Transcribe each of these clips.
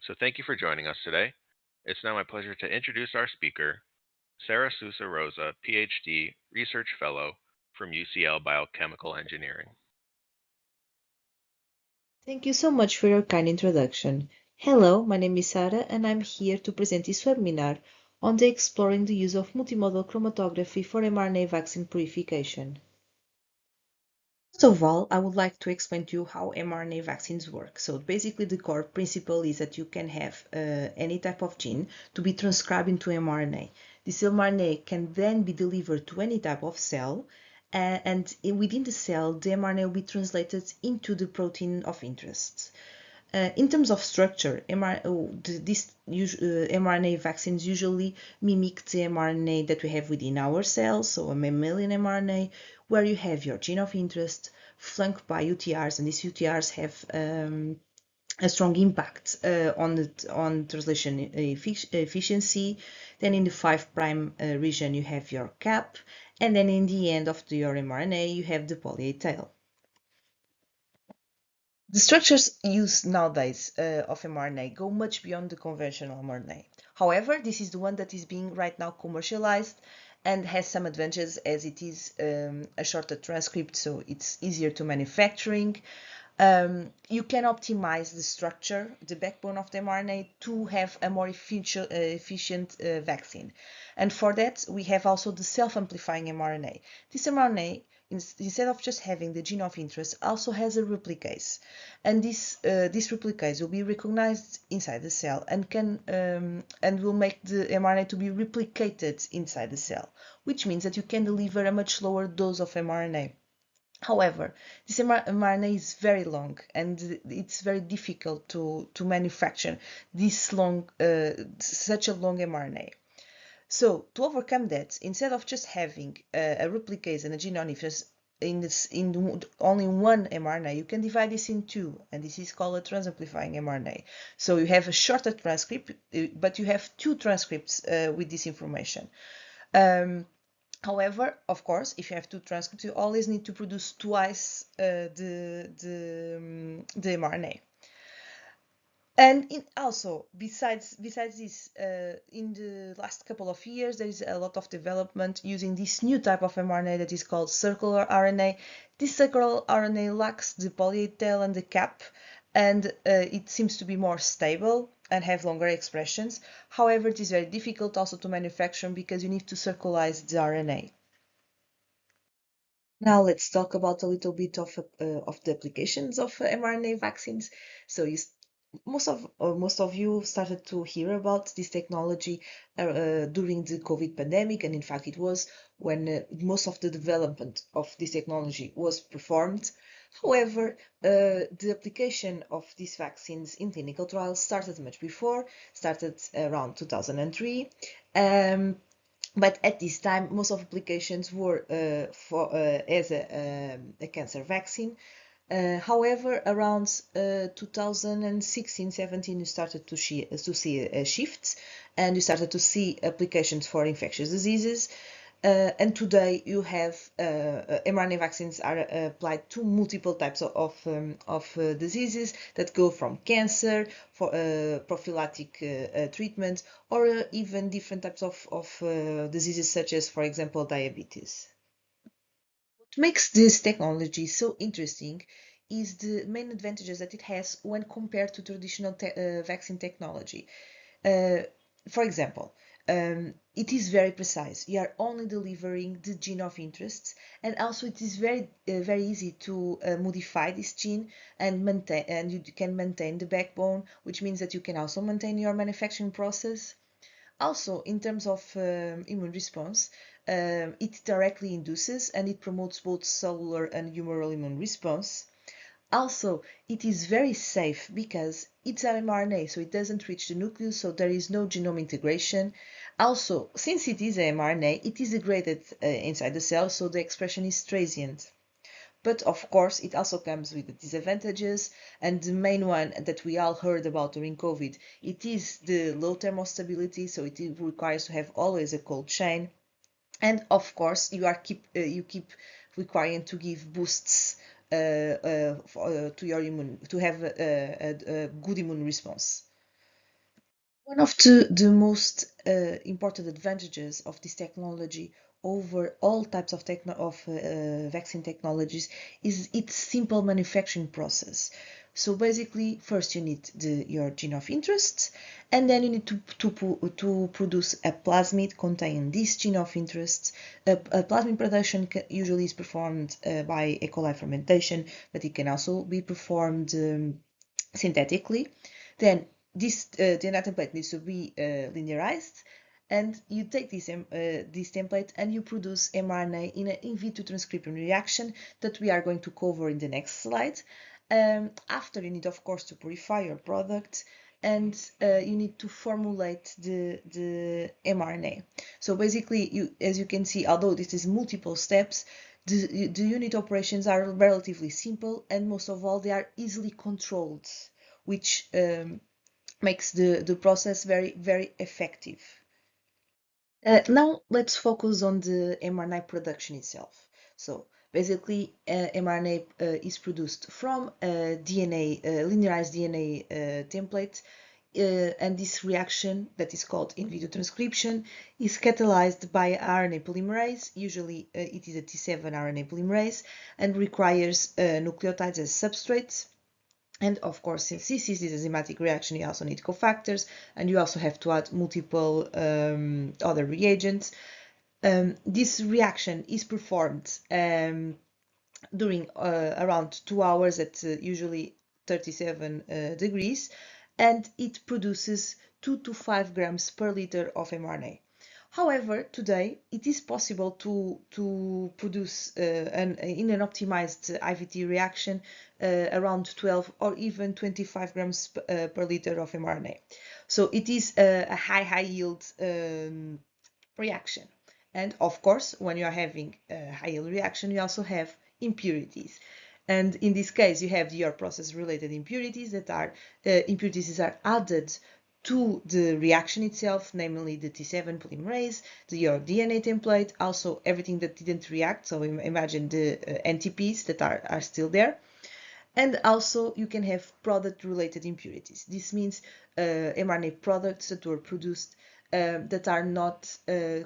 So thank you for joining us today. It's now my pleasure to introduce our speaker, Sarah Sousa Rosa, PhD, Research Fellow from UCL Biochemical Engineering. Thank you so much for your kind introduction. Hello, my name is Sarah and I'm here to present this webinar on the exploring the use of multimodal chromatography for mRNA vaccine purification. First of all, I would like to explain to you how mRNA vaccines work. So basically the core principle is that you can have any type of gene to be transcribed into mRNA. This mRNA can then be delivered to any type of cell and within the cell, the mRNA will be translated into the protein of interest. In terms of structure, mRNA vaccines usually mimic the mRNA that we have within our cells, so a mammalian mRNA, where you have your gene of interest flanked by UTRs, and these UTRs have a strong impact on translation efficiency. Then in the 5' region you have your cap, and then in the end of your mRNA you have the poly A tail. The structures used nowadays of mRNA go much beyond the conventional mRNA. However, this is the one that is being right now commercialized and has some advantages as it is a shorter transcript, so it's easier to manufacturing. You can optimize the structure, the backbone of the mRNA, to have a more efficient vaccine. And for that, we have also the self-amplifying mRNA. This mRNA, instead of just having the gene of interest, also has a replicase, and this replicase will be recognized inside the cell and will make the mRNA to be replicated inside the cell, which means that you can deliver a much lower dose of mRNA. However, this mRNA is very long and it's very difficult to manufacture this long, such a long mRNA. So to overcome that, instead of just having a replicase and a gene of interest in only one mRNA, you can divide this in two, and this is called a transamplifying mRNA. So you have a shorter transcript, but you have two transcripts with this information. However, of course, if you have two transcripts, you always need to produce twice the mRNA. And also, besides this, in the last couple of years, there is a lot of development using this new type of mRNA that is called circular RNA. This circular RNA lacks the poly A tail and the cap, and it seems to be more stable and have longer expressions. However, it is very difficult also to manufacture because you need to circularize the RNA. Now let's talk about a little bit of the applications of mRNA vaccines. So most of you started to hear about this technology during the COVID pandemic, and in fact it was when most of the development of this technology was performed. However, the application of these vaccines in clinical trials started much before, started around 2003. But at this time, most of applications were as a cancer vaccine. However, around 2016-17, you started to see a shift, and you started to see applications for infectious diseases. And today you have mRNA vaccines are applied to multiple types of diseases that go from cancer, for prophylactic treatment, or even different types of diseases such as, for example, diabetes. What makes this technology so interesting is the main advantages that it has when compared to traditional vaccine technology. For example, it is very precise. You are only delivering the gene of interest, and also it is very easy to modify this gene and maintain, and you can maintain the backbone, which means that you can also maintain your manufacturing process. Also, in terms of immune response, it directly induces and it promotes both cellular and humoral immune response. Also, it is very safe because it's an mRNA, so it doesn't reach the nucleus, so there is no genome integration. Also, since it is an mRNA, it is degraded inside the cell, so the expression is transient. But of course, it also comes with disadvantages, and the main one that we all heard about during COVID, it is the low thermostability, so it requires to have always a cold chain. And of course, you keep requiring to give boosts to your immune to have a good immune response. One of the most important advantages of this technology over all types of vaccine technologies is its simple manufacturing process. So basically, first you need your gene of interest, and then you need to produce a plasmid containing this gene of interest. A plasmid production usually is performed by E. coli fermentation, but it can also be performed synthetically. Then this DNA template needs to be linearized, and you take this template and you produce mRNA in an in vitro transcription reaction that we are going to cover in the next slide. After, you need, of course, to purify your product, and you need to formulate the mRNA. So basically, as you can see, although this is multiple steps, the unit operations are relatively simple, and most of all, they are easily controlled, which makes the process very, very effective. Now let's focus on the mRNA production itself. So basically, mRNA is produced from a DNA, linearized DNA template, and this reaction that is called in vitro transcription is catalyzed by RNA polymerase. Usually it is a T7 RNA polymerase and requires nucleotides as substrates. And of course, since this is this enzymatic reaction, you also need cofactors, and you also have to add multiple other reagents. This reaction is performed during around 2 hours at usually 37 degrees, and it produces 2 to 5 grams per liter of mRNA. However, today it is possible to produce in an optimized IVT reaction around 12 or even 25 grams per liter of mRNA. So it is a high yield reaction. And of course, when you are having a high yield reaction, you also have impurities. And in this case, you have your process related impurities that are added to the reaction itself, namely the T7 polymerase, your DNA template, also everything that didn't react. So imagine the NTPs that are still there. And also you can have product related impurities. This means mRNA products that were produced that are not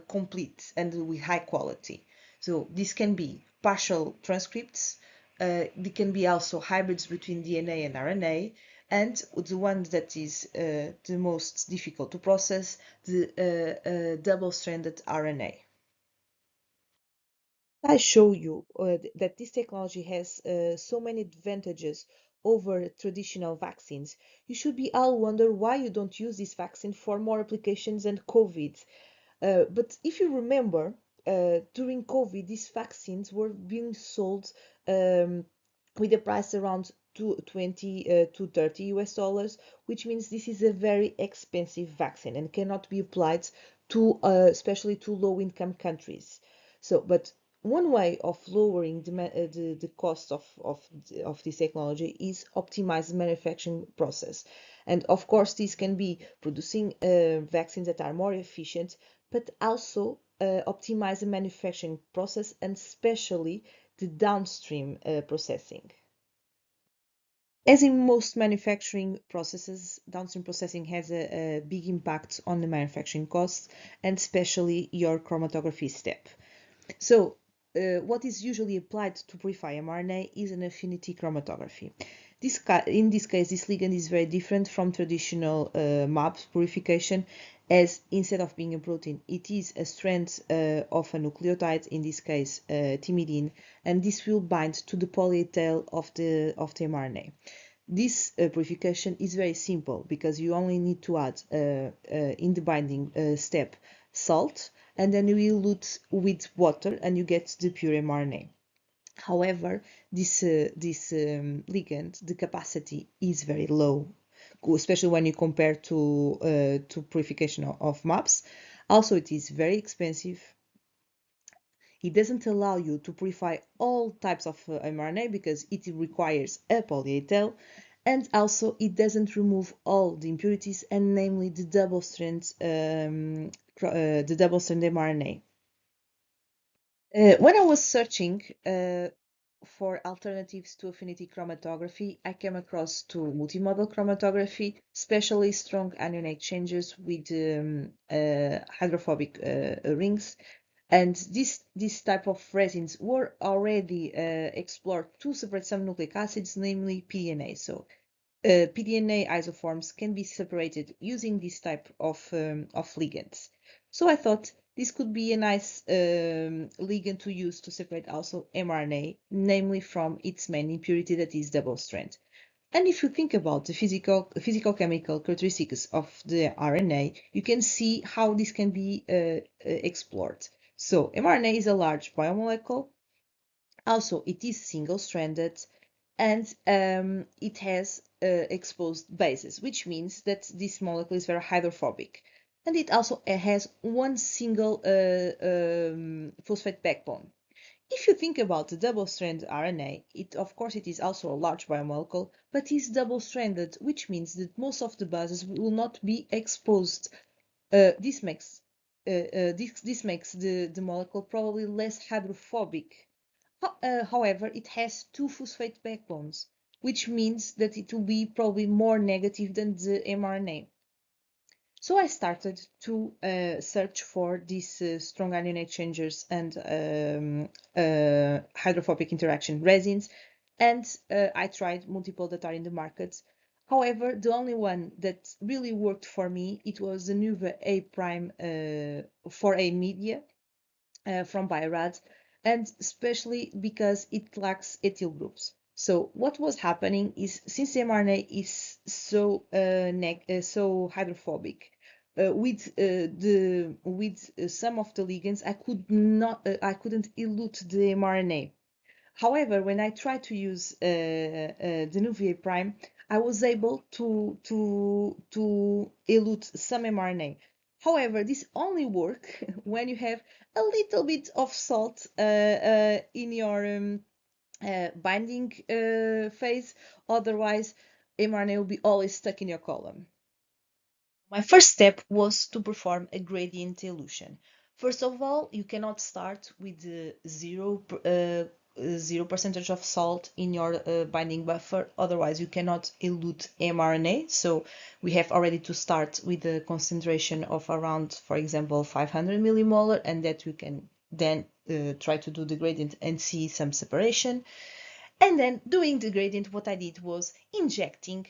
complete and with high quality. So this can be partial transcripts, they can be also hybrids between DNA and RNA, and the one that is the most difficult to process, the double-stranded RNA. I show you that this technology has so many advantages over traditional vaccines. You should be all wonder why you don't use this vaccine for more applications than COVID. But if you remember, during COVID, these vaccines were being sold with a price around 20 to 30 US dollars, which means this is a very expensive vaccine and cannot be applied to, especially to low-income countries. So, but one way of lowering the cost of this technology is optimize the manufacturing process. And of course, this can be producing vaccines that are more efficient, but also optimize the manufacturing process and especially the downstream processing. As in most manufacturing processes, downstream processing has a big impact on the manufacturing costs and especially your chromatography step. So, what is usually applied to purify mRNA is an affinity chromatography. In this case, this ligand is very different from traditional MAbs purification, as instead of being a protein, it is a strand of a nucleotide, in this case thymidine, and this will bind to the poly tail of the mRNA. This purification is very simple because you only need to add in the binding step salt, and then you dilute with water and you get the pure mRNA. However, this ligand, the capacity is very low, especially when you compare to purification of MAbs. Also, it is very expensive. It doesn't allow you to purify all types of mRNA because it requires a poly tail, and also it doesn't remove all the impurities, and namely the double strand mRNA. When I was searching for alternatives to affinity chromatography, I came across to multimodal chromatography, especially strong anion exchanges with hydrophobic rings. And this type of resins were already explored to separate some nucleic acids, namely pDNA. So pDNA isoforms can be separated using this type of ligands. So I thought this could be a nice ligand to use to separate also mRNA, namely from its main impurity that is double strand. And if you think about the physicochemical characteristics of the RNA, you can see how this can be explored. So mRNA is a large biomolecule. Also, it is single-stranded and it has exposed bases, which means that this molecule is very hydrophobic. And it also has one single phosphate backbone. If you think about the double-stranded RNA, of course it is also a large biomolecule, but is double-stranded, which means that most of the bases will not be exposed. This makes the molecule probably less hydrophobic. However, it has two phosphate backbones, which means that it will be probably more negative than the mRNA. So I started to search for these strong anion exchangers and hydrophobic interaction resins, and I tried multiple that are in the market. However, the only one that really worked for me, it was the Nuva A prime 4A media from Bio-Rad, and especially because it lacks ethyl groups. So what was happening is, since mRNA is so hydrophobic, with some of the ligands, I couldn't elute the mRNA. However, when I tried to use the Nuva prime, I was able to elute some mRNA. However, this only work when you have a little bit of salt in your binding phase. Otherwise, mRNA will be always stuck in your column. My first step was to perform a gradient elution. First of all, you cannot start with the zero percentage of salt in your binding buffer, otherwise you cannot elute mRNA. So we have already to start with a concentration of around, for example, 500 millimolar, and that we can then try to do the gradient and see some separation. And then doing the gradient, what I did was injecting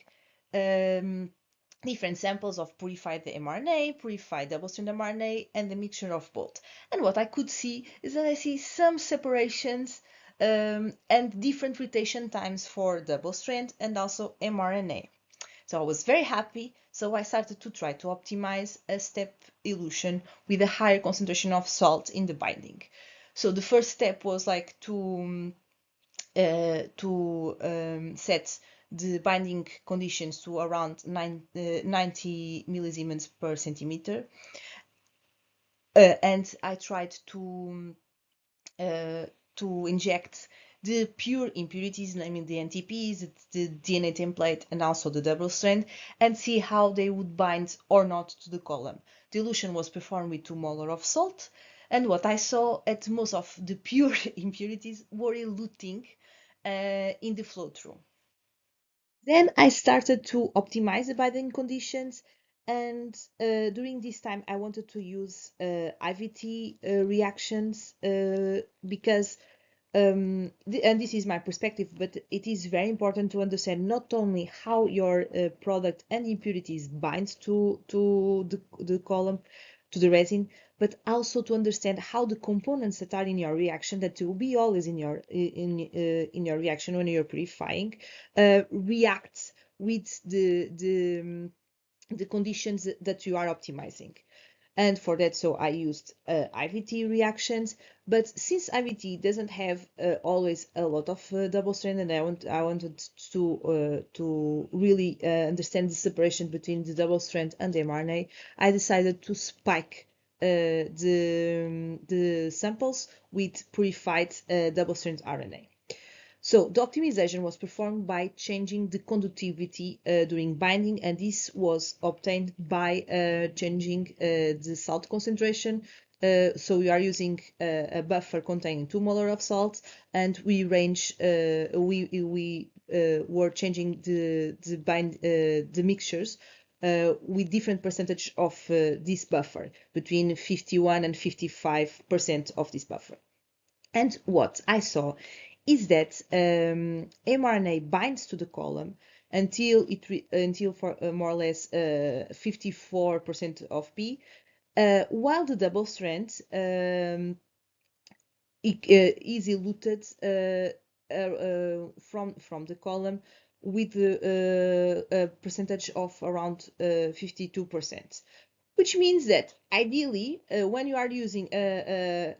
different samples of purified mRNA, purified double-stranded mRNA, and a mixture of both. And what I could see is that I see some separations and different rotation times for double-strand and also mRNA. So I was very happy, so I started to try to optimize a step elution with a higher concentration of salt in the binding. So the first step was like to set the binding conditions to around 90 millisiemens per centimeter. And I tried to inject the pure impurities, namely the NTPs, the DNA template, and also the double strand, and see how they would bind or not to the column. Dilution was performed with 2 molar of salt, and what I saw at most of the pure impurities were eluting in the flow through. Then I started to optimize the binding conditions, and during this time I wanted to use IVT reactions because and this is my perspective, but it is very important to understand not only how your product and impurities bind to the column, to the resin, but also to understand how the components that are in your reaction, that will be always in your reaction when you're purifying, reacts with the conditions that you are optimizing. And for that, so I used IVT reactions, but since IVT doesn't have always a lot of double strand, and I wanted to really understand the separation between the double strand and the mRNA, I decided to spike the samples with purified double strand RNA. So the optimization was performed by changing the conductivity during binding, and this was obtained by changing the salt concentration So we are using a buffer containing 2 molar of salt, and we were changing the mixtures with different percentage of this buffer, between 51 and 55% of this buffer. And what I saw is that mRNA binds to the column until for more or less 54% of P, while the double strand is eluted from the column with a percentage of around 52%. Which means that ideally, when you are using a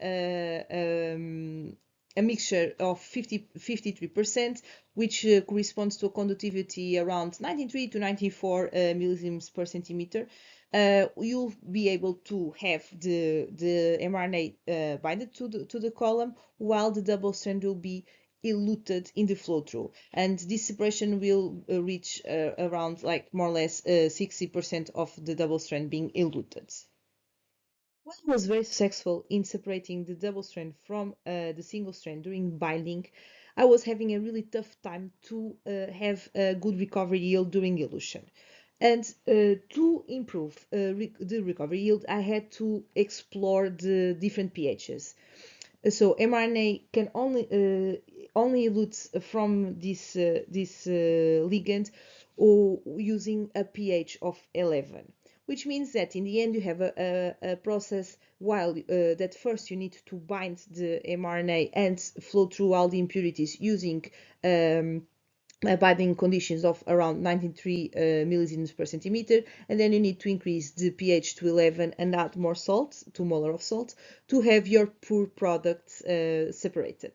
mixture of 53%, which corresponds to a conductivity around 93 to 94 millisievers per centimeter, you'll be able to have the mRNA binded to the column, while the double strand will be eluted in the flow through, and this separation will reach around like more or less 60% of the double strand being eluted. While I was very successful in separating the double strand from the single strand during binding, I was having a really tough time to have a good recovery yield during elution. And to improve the recovery yield, I had to explore the different pHs. So mRNA can only elute from this ligand or using a pH of 11, which means that in the end you have a process while that first you need to bind the mRNA and flow through all the impurities using binding conditions of around 93 millisievers per centimeter, and then you need to increase the pH to 11 and add more salt, 2 molar of salt, to have your pure products separated.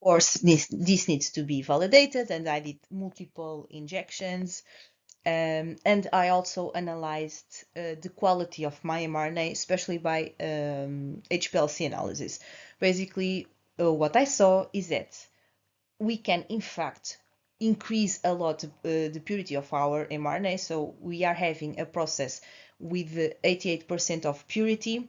Of course, this needs to be validated, and I did multiple injections. And I also analyzed the quality of my mRNA, especially by HPLC analysis. Basically, what I saw is that we can, in fact, increase a lot the purity of our mRNA. So we are having a process with 88% of purity.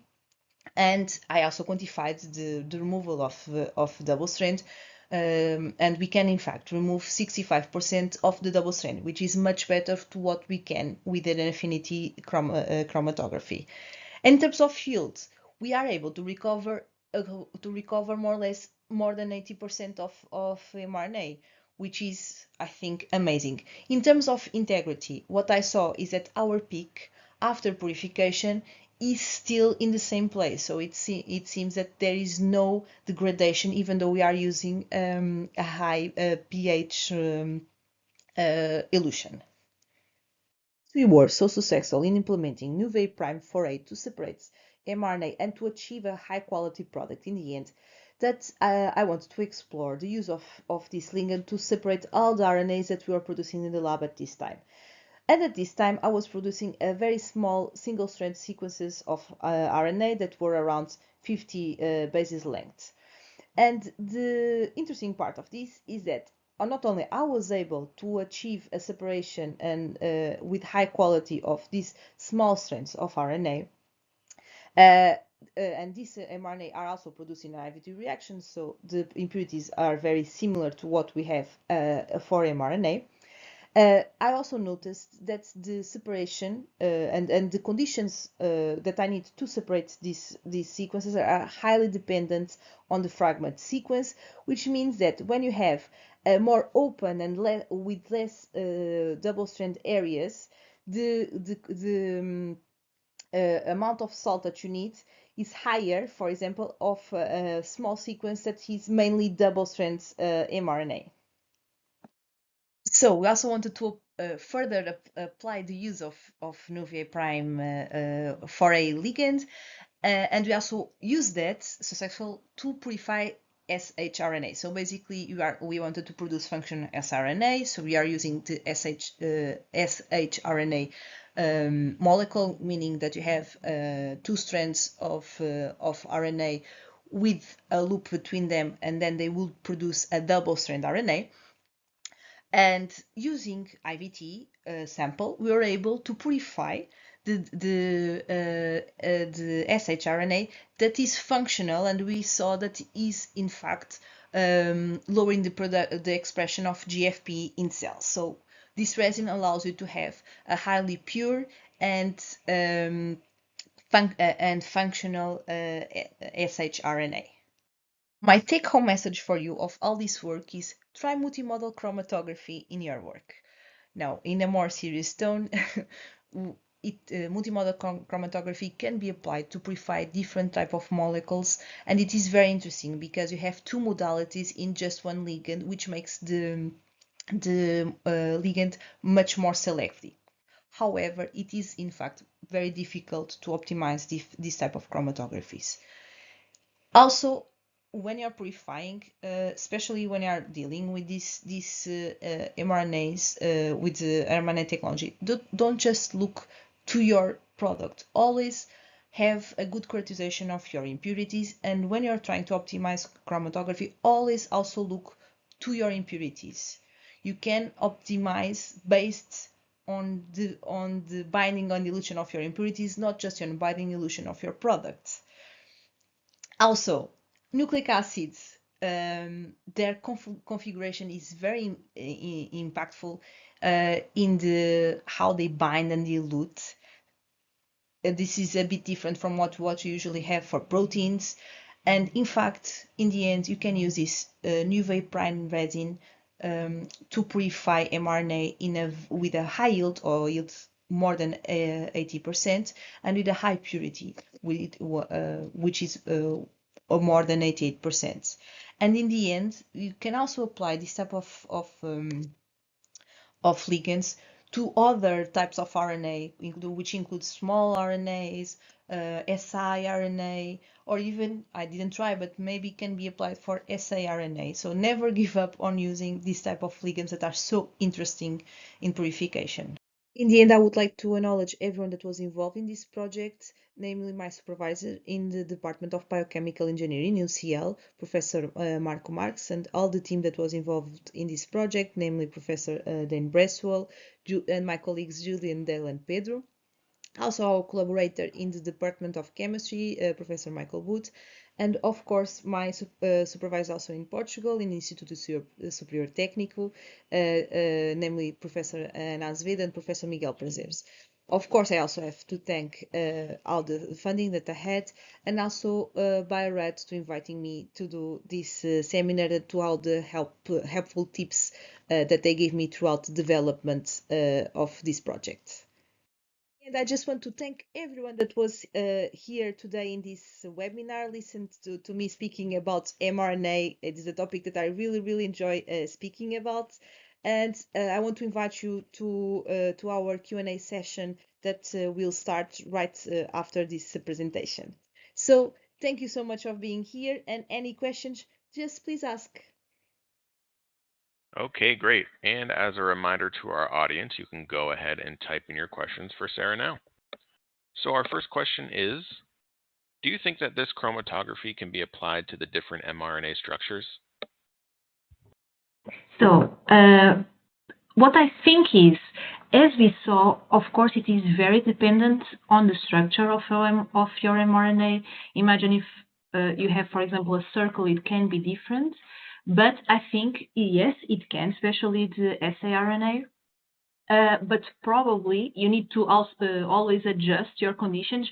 And I also quantified the removal of double strand. And we can, in fact, remove 65% of the double strand, which is much better to what we can with an affinity chromatography. In terms of yields, we are able to recover more or less more than 80% of mRNA, which is, I think, amazing. In terms of integrity, what I saw is that our peak after purification is still in the same place. So it seems that there is no degradation, even though we are using a high pH elution. We were so successful in implementing Nuve Prime 4A to separate mRNA and to achieve a high quality product in the end that I wanted to explore the use of this ligand to separate all the RNAs that we were producing in the lab at this time. And at this time, I was producing a very small single-strand sequences of RNA that were around 50 bases length. And the interesting part of this is that not only I was able to achieve a separation and with high quality of these small strands of RNA, and these mRNA are also producing IVT reactions, so the impurities are very similar to what we have for mRNA. I also noticed that the separation and the conditions that I need to separate these sequences are highly dependent on the fragment sequence, which means that when you have a more open and with less double-strand areas, the amount of salt that you need is higher, for example, of a small sequence that is mainly double-strand mRNA. So we also wanted to further apply the use of Nuve Prime for a ligand, and we also use that successful to purify shRNA. So basically, we wanted to produce functional sRNA, so we are using the shRNA molecule, meaning that you have 2 strands of RNA with a loop between them, and then they will produce a double-strand RNA. And using IVT sample, we were able to purify the shRNA that is functional, and we saw that is in fact lowering the expression of GFP in cells. So this resin allows you to have a highly pure and functional shRNA. My take-home message for you of all this work is try multimodal chromatography in your work. Now, in a more serious tone, multimodal chromatography can be applied to purify different type of molecules, and it is very interesting because you have two modalities in just one ligand, which makes the ligand much more selective. However, it is in fact very difficult to optimize this type of chromatographies. Also, when you're purifying, especially when you're dealing with these mRNAs, with the mRNA technology, don't just look to your product. Always have a good characterization of your impurities, and when you're trying to optimize chromatography, always also look to your impurities. You can optimize based on the binding on dilution of your impurities, not just on binding dilution of your product. Also, nucleic acids, their configuration is very impactful in how they bind and dilute. This is a bit different from what you usually have for proteins. And in fact, in the end, you can use this new prime resin to purify mRNA with a high yield or yield more than 80% and with a high purity, which is more than 88%. And in the end, you can also apply this type of ligands to other types of RNA, which include small RNAs, siRNA, or even, I didn't try, but maybe can be applied for saRNA. So never give up on using this type of ligands that are so interesting in purification. In the end, I would like to acknowledge everyone that was involved in this project, namely my supervisor in the Department of Biochemical Engineering, UCL, Professor Marco Marx, and all the team that was involved in this project, namely Professor Dane Bresswell, and my colleagues Julian, Dale, and Pedro. Also our collaborator in the Department of Chemistry, Professor Michael Booth, and of course my supervisor also in Portugal in Instituto Superior Técnico, namely Professor Ana Azevedo and Professor Miguel Prazeres. Of course, I also have to thank all the funding that I had, and also Bio-Rad to inviting me to do this seminar, to all the helpful tips that they gave me throughout the development of this project. And I just want to thank everyone that was here today in this webinar, listened to me speaking about mRNA. It is a topic that I really, really enjoy speaking about. And I want to invite you to our Q&A session that will start right after this presentation. So thank you so much for being here, and any questions, just please ask. Okay, great. And as a reminder to our audience, you can go ahead and type in your questions for Sarah now. So our first question is, do you think that this chromatography can be applied to the different mRNA structures? So, what I think is, as we saw, of course, it is very dependent on the structure of your mRNA. Imagine if you have, for example, a circle, it can be different. But I think, yes, it can, especially the saRNA. But probably you need to also always adjust your conditions,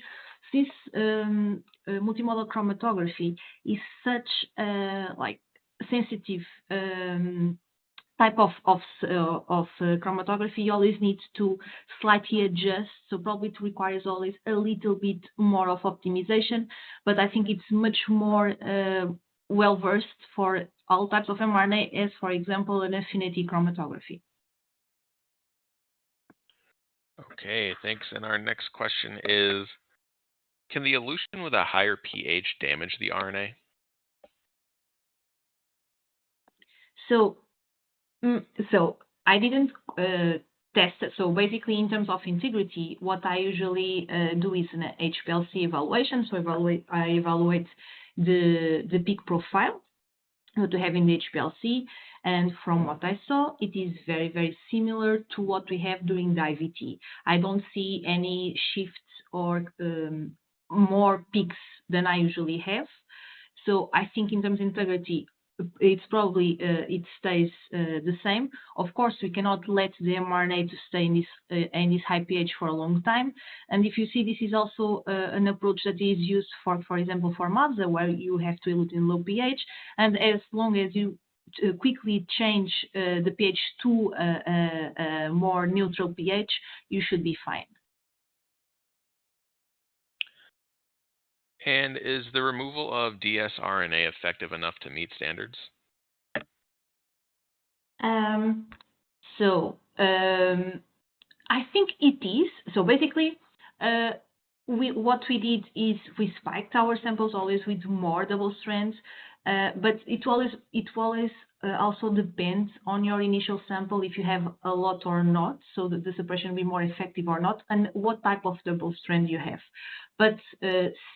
since multimodal chromatography is such like sensitive type of chromatography. You always need to slightly adjust, so probably it requires always a little bit more of optimization, but I think it's much more well versed for all types of mRNA, as for example an affinity chromatography. Okay, thanks. And our next question is, can the elution with a higher pH damage the RNA? So I didn't test it. So basically, in terms of integrity, what I usually do is an HPLC evaluation. So I evaluate the peak profile. to have in the HPLC. And from what I saw, it is very, very similar to what we have during the IVT. I don't see any shifts or more peaks than I usually have. So I think in terms of integrity, it's probably it stays the same. Of course, we cannot let the mRNA to stay in this high pH for a long time. And if you see, this is also an approach that is used for example, for MABSA, where you have to elute in low pH. And as long as you quickly change the pH to a more neutral pH, you should be fine. And is the removal of dsRNA effective enough to meet standards? I think it is. So basically, what we did is we spiked our samples always with more double strands, but it always also depends on your initial sample if you have a lot or not, so that the suppression will be more effective or not, and what type of double strand you have. But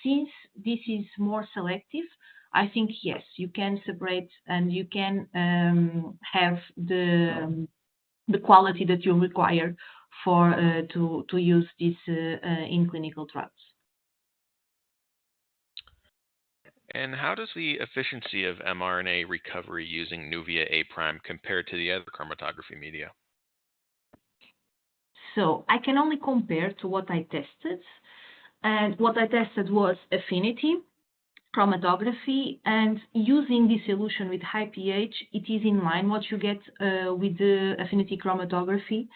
since this is more selective, I think yes, you can separate and you can have the quality that you require for to use this in clinical trials. And how does the efficiency of mRNA recovery using Nuvia A prime compare to the other chromatography media? So I can only compare to what I tested, and what I tested was affinity, chromatography, and using this solution with high pH, it is in line what you get with the affinity chromatography.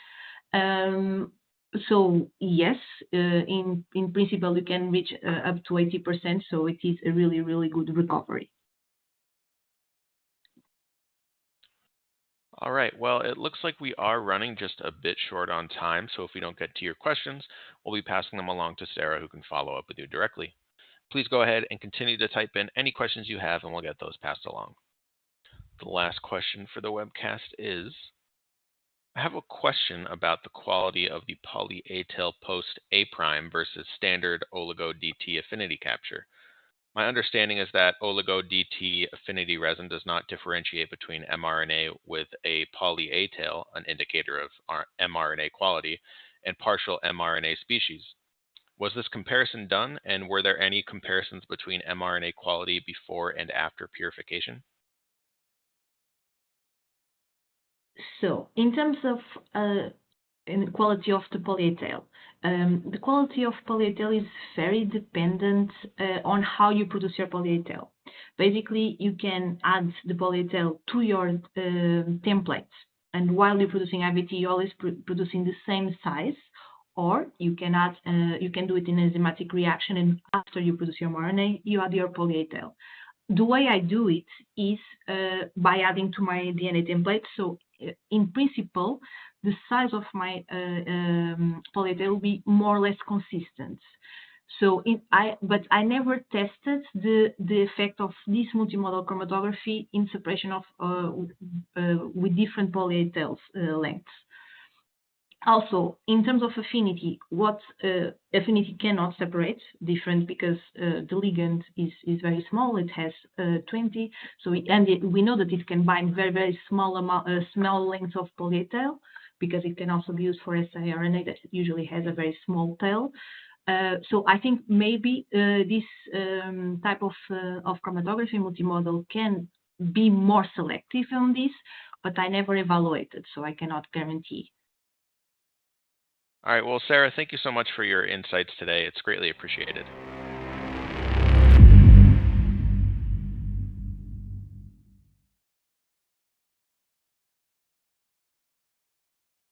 So yes, in principle, you can reach up to 80%, so it is a really, really good recovery. All right, well, it looks like we are running just a bit short on time, so if we don't get to your questions, we'll be passing them along to Sarah, who can follow up with you directly. Please go ahead and continue to type in any questions you have, and we'll get those passed along. The last question for the webcast is, I have a question about the quality of the poly-A tail post A prime versus standard oligo-DT affinity capture. My understanding is that oligo-DT affinity resin does not differentiate between mRNA with a poly-A tail, an indicator of mRNA quality, and partial mRNA species. Was this comparison done, and were there any comparisons between mRNA quality before and after purification? So in terms of quality of the poly-A tail, the quality of poly-A tail is very dependent on how you produce your poly-A tail. Basically, you can add the poly-A tail to your template, and while you're producing IVT, you're always producing the same size, or you can add, you can do it in an enzymatic reaction, and after you produce your mRNA, you add your poly-A tail. The way I do it is by adding to my DNA template. So in principle, the size of my poly-A tail will be more or less consistent. So but I never tested the effect of this multimodal chromatography in separation of with different poly-A tails lengths. Also, in terms of affinity, what affinity cannot separate different because the ligand is very small. It has 20. So we know that it can bind very, very small lengths of poly-A tail because it can also be used for siRNA that usually has a very small tail. So I think maybe this type of chromatography multimodal can be more selective on this, but I never evaluated, so I cannot guarantee. All right, well, Sarah, thank you so much for your insights today. It's greatly appreciated.